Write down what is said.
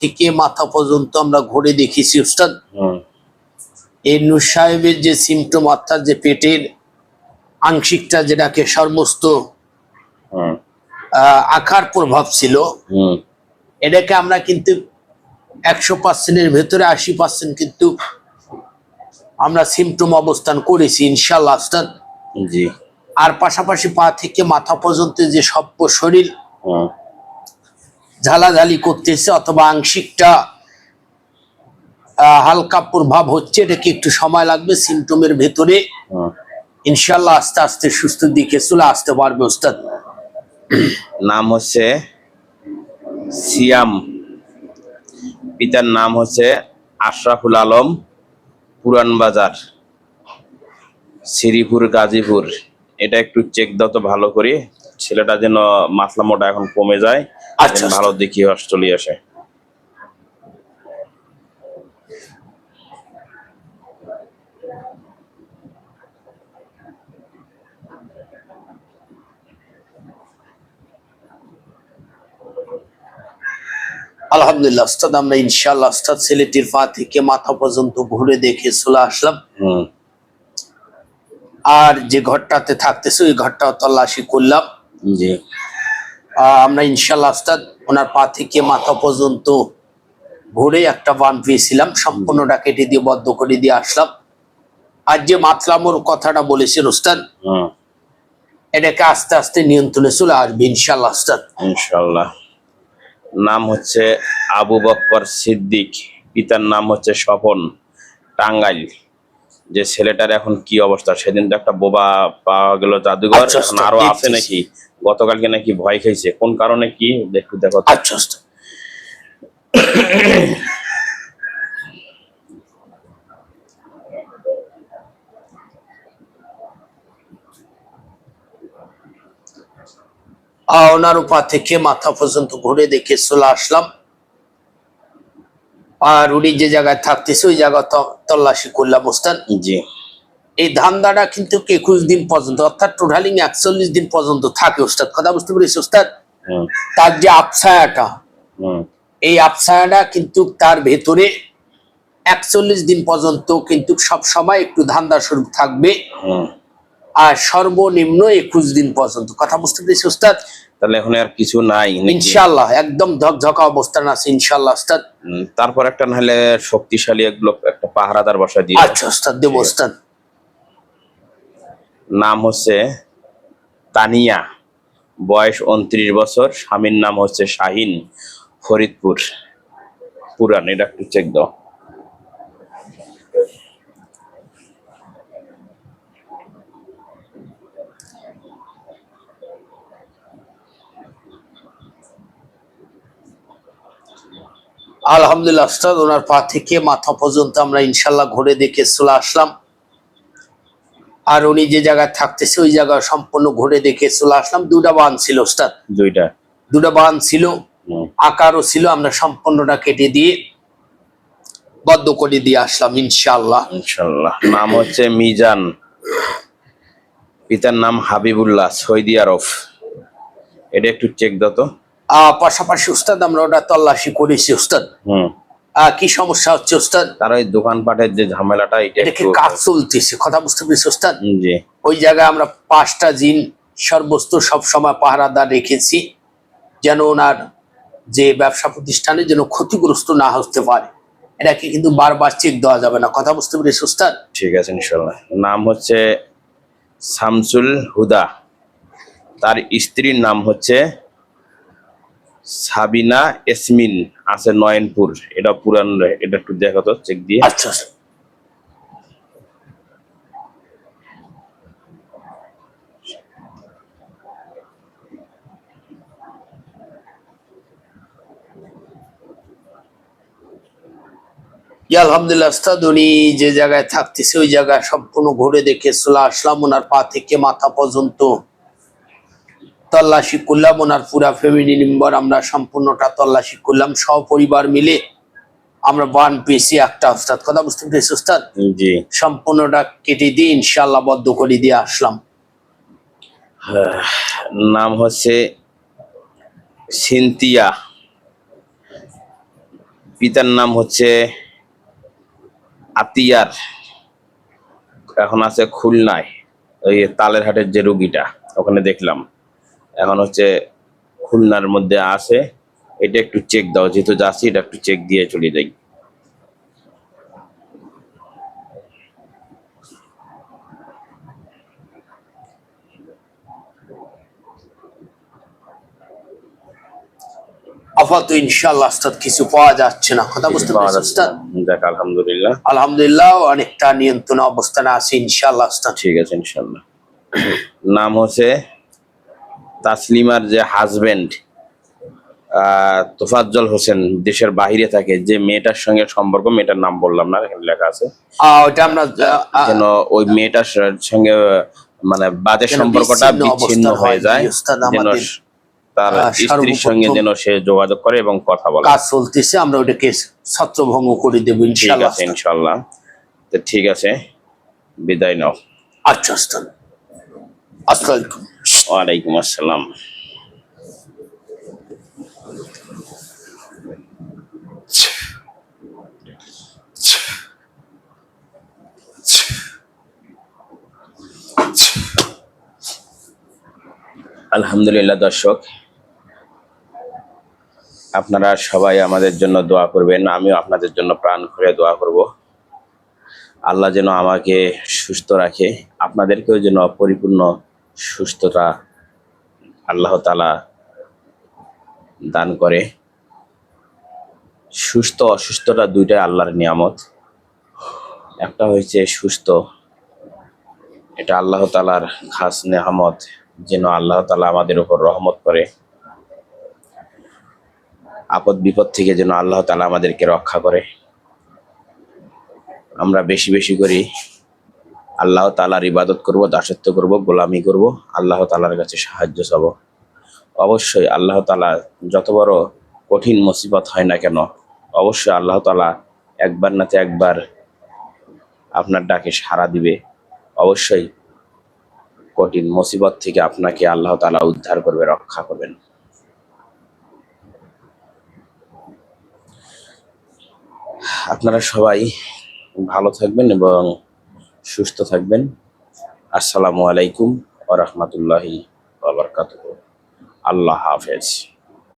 থেকে মাথা পর্যন্ত আমরা ঘুরে দেখেছি উস্তাদ। এই নূর সাহেবের যে সিমটম অর্থাৎ যে পেটের আংশিকটা যেটাকে সমস্ত আকার প্রভাব ছিল, এটাকে আমরা কিন্তু 100%-এর ভেতরে 80% কিন্তু আমরা সিমটম অবস্থান করেছি ইনশাআল্লাহ উস্তাদ। জি। আর পাশাপাশি পা থেকে মাথা পর্যন্ত যে সব শরীর ঝালাঝালি করতেছে অথবা আংশিকটা হালকা প্রভাব হচ্ছে, এটাকে একটু সময় লাগবে সিমটমের ভেতরে। ইনশাআল্লাহ আস্তে আস্তে সুস্থ দিকে চলে আসতে পারবে উস্তাদ। নাম হচ্ছে সিয়াম, পিতার নাম হচ্ছে আশরাফুল আলম, পুরান বাজার, শ্রীপুর, গাজীপুর। এটা একটু চেক দাও তো ভালো করে, ছেলেটা যেন মাসলা মোটা এখন কমে যায়, আচ্ছা ভালো দেখি চলে আসে। আলহামদুলিল্লাহ উস্তাদ, আমরা ইনশাআল্লাহ উস্তাদ ছেলেটির পা থেকে মাথা পর্যন্ত ঘুরে দেখে চলে আসলাম। আর যে ঘরটাতে থাকতেছে ওই ঘরটাও তল্লাশি করলাম। জি। আমরা ইনশাআল্লাহ উস্তাদ ওনার পা থেকে মাথা পর্যন্ত ঘুরে একটা বান পেয়েছিলাম, সম্পূর্ণটা কেটে দিয়ে বদ্ধ করে দিয়ে আসলাম। আর যে মাতলামোর কথাটা বলেছেন উস্তাদ, এটাকে আস্তে আস্তে নিয়ন্ত্রণে চলে আসবে ইনশাআল্লাহ উস্তাদ। ইনশাআল্লাহ। নাম হচ্ছে আবু বকর সিদ্দিক, পিতার নাম হচ্ছে স্বপন, টাঙ্গাইল। যে ছেলেটার এখন কি অবস্থা, সেদিন তো একটা বোবা পাওয়া গেল জাদুঘর, এখন আরো আছে নাকি? গতকালকে নাকি ভয় খাইছে, কোন কারণে কি একটু দেখো। আচ্ছা ওনার পা থেকে মাথা পর্যন্ত ঘুরে দেখে চলে আসলাম। আর উনি যে জায়গায় থাকতেছে ওই জায়গা তল্লাশি করলাম উস্তাদ। জি। এই ধান্দাটা কিন্তু 21 দিন পর্যন্ত অর্থাৎ টোটালিং 41 দিন পর্যন্ত থাকে উস্তাদ, কথা বুঝতে পেরেছি উস্তাদ? তার যে আফসায়াটা, এই আফসায়াটা কিন্তু তার ভেতরে 41 দিন পর্যন্ত কিন্তু সব সময় একটু ধান্দা স্বরূপ থাকবে, আর সর্বনিম্ন 21 দিন পর্যন্ত, কথা বুঝতে পেরেছি উস্তাদ? তাহলে এখন আর কিছু নাই ইনশাআল্লাহ, একদম ঝকঝকা অবস্থান আছে ইনশাআল্লাহ উস্তাদ। তারপর একটা নাহলে শক্তিশালী একটা পাহারাদার বসা দিয়ে। আচ্ছা উস্তাদ, দেব উস্তাদ। নাম হচ্ছে তানিয়া, বয়স 29 বছর, স্বামীর নাম হচ্ছে শাহিন, ফরিদপুর, পুরান। এটা একটু চেক দাও। আলহামদুলিল্লাহ উস্তাদ, ওনার পা থেকে মাথা পর্যন্ত আমরা ইনশাআল্লাহ ঘুরে দেখে চলে আসলাম। আর উনি যে জায়গায় থাকতেছে ওই জায়গা সম্পূর্ণ ঘুরে দেখে চলে আসলাম। দুটা বান ছিল উস্তাদ, দুটা বান ছিল, আকারও ছিল, আমরা সম্পূর্ণটা কেটে দিয়ে বদ্ধ করে দিয়ে আসলাম ইনশাআল্লাহ। ইনশাআল্লাহ। নাম হচ্ছে মিজান, পিতার নাম হাবিবুল্লাহ, সৌদি আরব। এটা একটু চেক দাও তো। পাশাপাশি উস্তাদ আমরা ওটা তল্লাশি করেছি উস্তাদ। কি সমস্যা হচ্ছে উস্তাদ? তার ওই দোকানপাটের যে ঝামেলাটা, এটাকে কাজ চলতেছে, কথা বুঝতে পেরেছি উস্তাদ? জি। ওই জায়গায় আমরা 5টা জিন সর্বস্ত সবসময় পাহারাদার রেখেছি, যেন ওনার যে ব্যবসা প্রতিষ্ঠানে যেন ক্ষতিগ্রস্ত না হতে পারে। এটাকে কিন্তু বারবার চেক দেওয়া যাবে না, কথা বুঝতে পেরেছি উস্তাদ? ঠিক আছে ইনশাআল্লাহ। নাম হচ্ছে শামসুল হুদা, তার স্ত্রীর নাম হচ্ছে সাবিনা এসমিন, আছে নয়নপুর। এটা পুরান, এটা একটু দেখো তো চেক দিয়ে। আচ্ছা। আলহামদুলিল্লাহ উস্তাদ, উনি যে জায়গায় থাকতেছে ওই জায়গায় সম্পূর্ণ ঘুরে দেখে চলে আসলাম। ওনার পা থেকে মাথা পর্যন্ত তল্লাশি করলাম, ওনার পুরা ফ্যামিলি মেম্বার আমরা সম্পূর্ণটা তল্লাশি করলাম, সপরিবার মিলে আমরা বান পেয়েছি একটা উস্তাদ, কথা বুঝতে পেরেছি উস্তাদ? জি। সম্পূর্ণটা কেটে দিয়ে ইনশাআল্লাহ বদ্ধ করে দিয়ে আসলাম। নাম হচ্ছে সিনতিয়া, পিতার নাম হচ্ছে আতিয়ার, এখন আছে খুলনায়, ওই তালের হাটের যে রুগীটা ওখানে দেখলাম, এখন হচ্ছে খুলনার মধ্যে আছে। এটা একটু চেক দাও, যেহেতু যাচ্ছি এটা একটু চেক দিয়ে চলে যাই। আপাতত ইনশাআল্লাহ ওস্তাদ কিছু পাওয়া যাচ্ছে না, কথা বুঝতে পাওয়া পেরেছি যাচ্ছে ওস্তাদ? না। যাক আলহামদুলিল্লাহ। আলহামদুলিল্লাহ অনেকটা নিয়ন্ত্রণ অবস্থানে আছে ইনশাআল্লাহ ওস্তাদ। ঠিক আছে ইনশাল্লাহ। নাম হচ্ছে তাসলিমার যে হাজবেন্ড তোফাজ্জল হোসেন, দেশের বাইরে থাকে, যে মেয়েটার সঙ্গে সম্পর্ক, মেয়েটার নাম বললাম না, এখানে লেখা আছে, ওটা আমরা যেন ওই মেয়েটার সঙ্গে মানে বাজে যেন সম্পর্কটা বিচ্ছিন্ন বিচ্ছিন্ন অবস্থান হয়ে হয়, যায়, ওস্তাদ যেন আমাদের তার স্ত্রীর সঙ্গে সর্বপ্রথম যেন সে যোগাযোগ করে এবং কথা বলে। কাজ চলতেছে, আমরা ওটাকে ছত্রভঙ্গ করে দেবো ঠিক ইনশাআল্লাহ। আছে ইনশাল্লাহ। তো ঠিক আছে, বিদায় নাও। আচ্ছা ওস্তাদ, আসসালামু আলাইকুম। ওয়ালাইকুম আসসালাম। আলহামদুলিল্লাহ দর্শক, আপনারা সবাই আমাদের জন্য দোয়া করবেন, আমিও আপনাদের জন্য প্রাণ খুলে দোয়া করব। আল্লাহ যেন আমাকে সুস্থ রাখে, আপনাদেরকেও যেন পরিপূর্ণ সুস্থতা আল্লাহ তাআলা দান করে। সুস্থ অসুস্থতা দুইটাই আল্লাহর নিয়ামত। একটা হয়েছে সুস্থ, এটা আল্লাহ তাআলার খাস নেয়ামত, যেন আল্লাহ তাআলা আমাদের উপর রহমত করে, আপদ বিপদ থেকে যেন আল্লাহ তাআলা আমাদেরকে রক্ষা করে। আমরা বেশি বেশি করে আল্লাহ তাআলার ইবাদত করব, দাসত্ব করব, গোলামি করব, আল্লাহ তাআলার কাছে সাহায্য চাব। অবশ্যই আল্লাহ তাআলা যত বড় কঠিন মুসিবত হয় না কেন, অবশ্যই আল্লাহ তাআলা একবার নাতে একবার আপনার ডাকে সাড়া দিবে। অবশ্যই কঠিন মুসিবত থেকে আপনাকে আল্লাহ তাআলা উদ্ধার করবে, রক্ষা করবেন। আপনারা সবাই ভালো থাকবেন এবং সুস্থ থাকবেন। আসসালামু আলাইকুম ওয়া রাহমাতুল্লাহি ওয়া বারাকাতুহু। আল্লাহ হাফেজ।